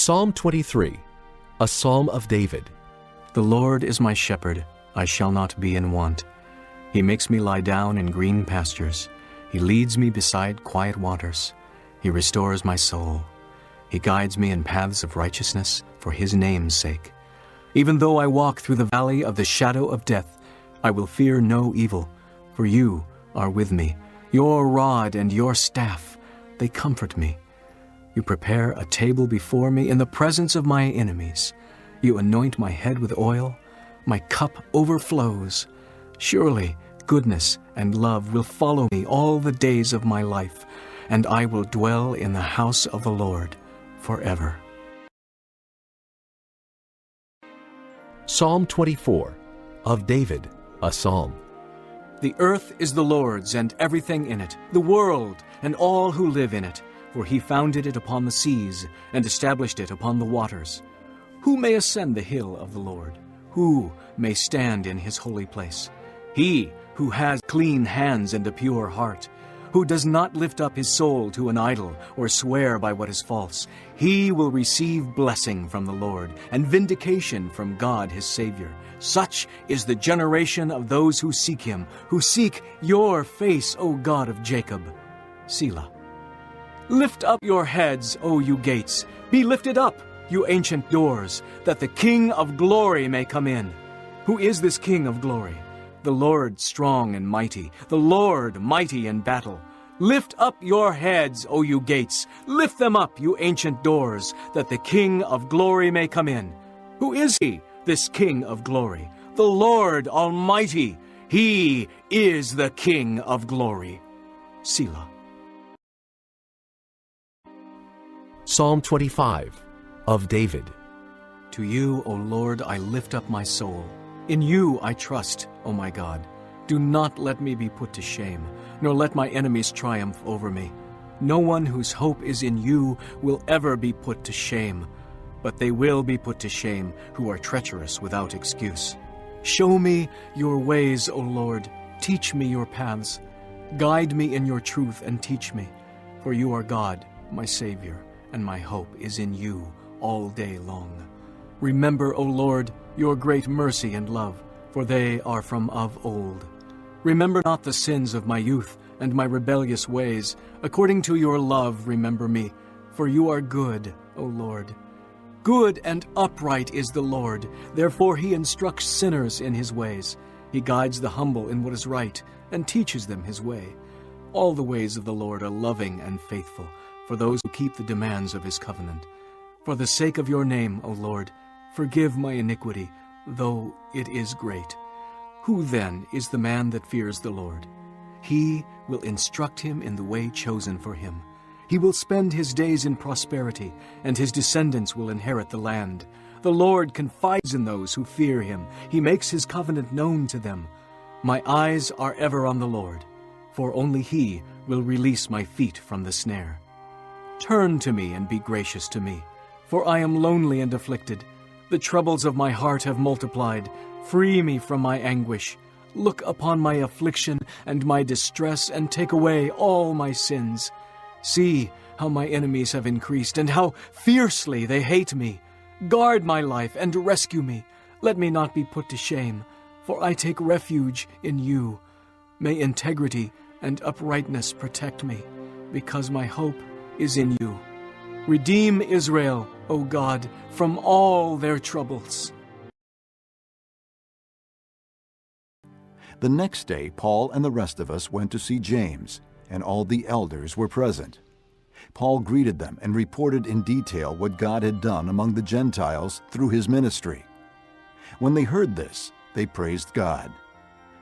Psalm 23, a psalm of David. The Lord is my shepherd, I shall not be in want. He makes me lie down in green pastures. He leads me beside quiet waters. He restores my soul. He guides me in paths of righteousness for his name's sake. Even though I walk through the valley of the shadow of death, I will fear no evil, for you are with me. Your rod and your staff, they comfort me. You prepare a table before me in the presence of my enemies. You anoint my head with oil. My cup overflows. Surely goodness and love will follow me all the days of my life, and I will dwell in the house of the Lord forever. Psalm 24, of David, a psalm. The earth is the Lord's and everything in it, the world and all who live in it. For he founded it upon the seas and established it upon the waters. Who may ascend the hill of the Lord? Who may stand in his holy place? He who has clean hands and a pure heart, who does not lift up his soul to an idol or swear by what is false. He will receive blessing from the Lord and vindication from God his Savior. Such is the generation of those who seek him, who seek your face, O God of Jacob. Selah. Lift up your heads, O you gates. Be lifted up, you ancient doors, that the King of glory may come in. Who is this King of glory? The Lord strong and mighty, the Lord mighty in battle. Lift up your heads, O you gates. Lift them up, you ancient doors, that the King of glory may come in. Who is he, this King of glory? The Lord Almighty. He is the King of glory. Selah. Psalm 25, of David. To you, O Lord, I lift up my soul. In you I trust, O my God. Do not let me be put to shame, nor let my enemies triumph over me. No one whose hope is in you will ever be put to shame, but they will be put to shame who are treacherous without excuse. Show me your ways, O Lord. Teach me your paths. Guide me in your truth and teach me, for you are God, my Savior, and my hope is in you all day long. Remember, O Lord, your great mercy and love, for they are from of old. Remember not the sins of my youth and my rebellious ways. According to your love remember me, for you are good, O Lord. Good and upright is the Lord, therefore he instructs sinners in his ways. He guides the humble in what is right, and teaches them his way. All the ways of the Lord are loving and faithful, for those who keep the demands of his covenant. For the sake of your name, O Lord, forgive my iniquity, though it is great. Who then is the man that fears the Lord? He will instruct him in the way chosen for him. He will spend his days in prosperity, and his descendants will inherit the land. The Lord confides in those who fear him. He makes his covenant known to them. My eyes are ever on the Lord, for only he will release my feet from the snare. Turn to me and be gracious to me, for I am lonely and afflicted. The troubles of my heart have multiplied. Free me from my anguish. Look upon my affliction and my distress, and take away all my sins. See how my enemies have increased, and how fiercely they hate me. Guard my life and rescue me. Let me not be put to shame, for I take refuge in you. May integrity and uprightness protect me, because my hope is in you. Redeem Israel, O God, from all their troubles. The next day, Paul and the rest of us went to see James, and all the elders were present. Paul greeted them and reported in detail what God had done among the Gentiles through his ministry. When they heard this, they praised God.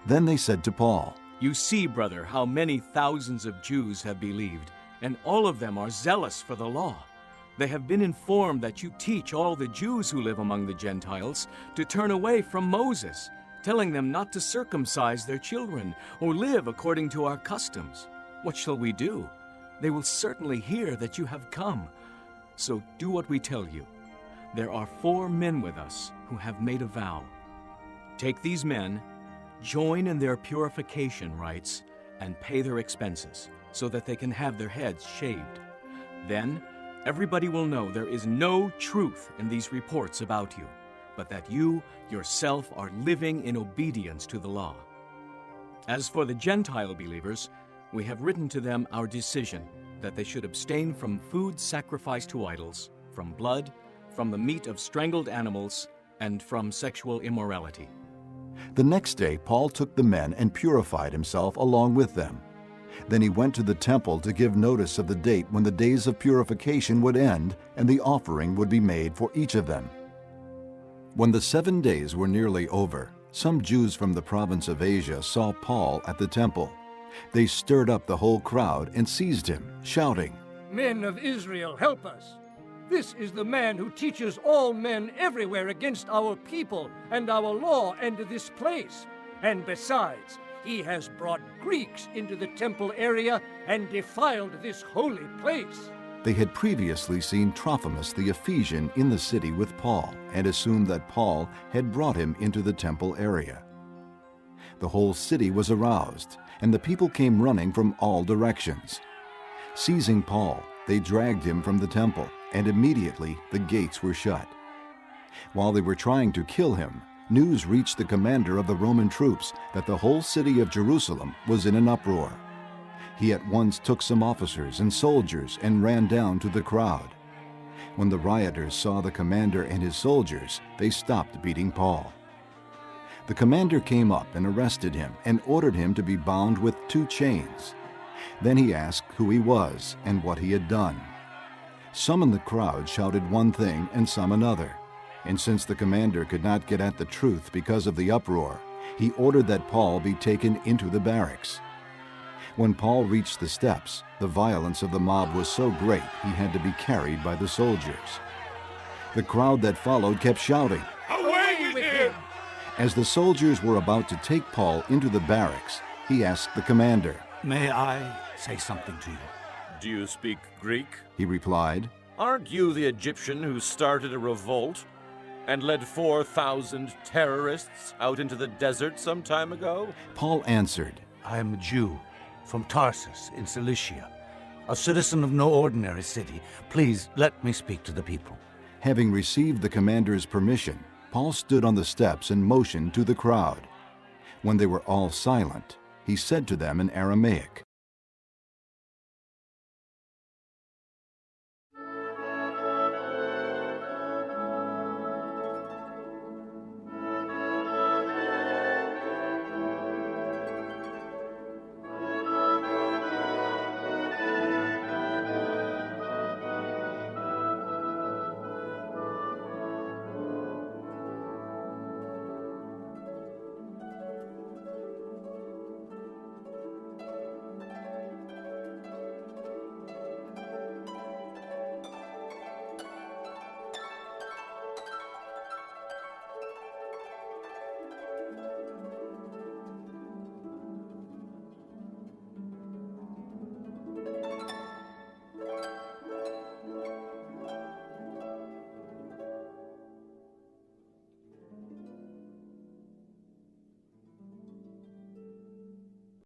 Then they said to Paul, You see, brother, how many thousands of Jews have believed, and all of them are zealous for the law. They have been informed that you teach all the Jews who live among the Gentiles to turn away from Moses, telling them not to circumcise their children or live according to our customs. What shall we do? They will certainly hear that you have come. So do what we tell you. There are 4 men with us who have made a vow. Take these men, join in their purification rites, and pay their expenses, so that they can have their heads shaved. Then, Everybody will know there is no truth in these reports about you, but that you yourself are living in obedience to the law. As for the Gentile believers, we have written to them our decision that they should abstain from food sacrificed to idols, from blood, from the meat of strangled animals, and from sexual immorality. The next day Paul took the men and purified himself along with them. Then he went to the temple to give notice of the date when the days of purification would end and the offering would be made for each of them. When the 7 days were nearly over, some Jews from the province of Asia saw Paul at the temple. They stirred up the whole crowd and seized him, shouting, Men of Israel, help us! This is the man who teaches all men everywhere against our people and our law and this place. And besides, he has brought Greeks into the temple area and defiled this holy place. They had previously seen Trophimus the Ephesian in the city with Paul and assumed that Paul had brought him into the temple area. The whole city was aroused, and the people came running from all directions. Seizing Paul, they dragged him from the temple, and immediately the gates were shut. While they were trying to kill him, news reached the commander of the Roman troops that the whole city of Jerusalem was in an uproar. He at once took some officers and soldiers and ran down to the crowd. When the rioters saw the commander and his soldiers, they stopped beating Paul. The commander came up and arrested him and ordered him to be bound with 2 chains. Then he asked who he was and what he had done. Some in the crowd shouted one thing and some another, and since the commander could not get at the truth because of the uproar, he ordered that Paul be taken into the barracks. When Paul reached the steps, the violence of the mob was so great he had to be carried by the soldiers. The crowd that followed kept shouting, Away with him! As the soldiers were about to take Paul into the barracks, he asked the commander. May I say something to you? Do you speak Greek? He replied, Aren't you the Egyptian who started a revolt and led 4,000 terrorists out into the desert some time ago? Paul answered, I am a Jew from Tarsus in Cilicia, a citizen of no ordinary city. Please let me speak to the people. Having received the commander's permission, Paul stood on the steps and motioned to the crowd. When they were all silent, he said to them in Aramaic,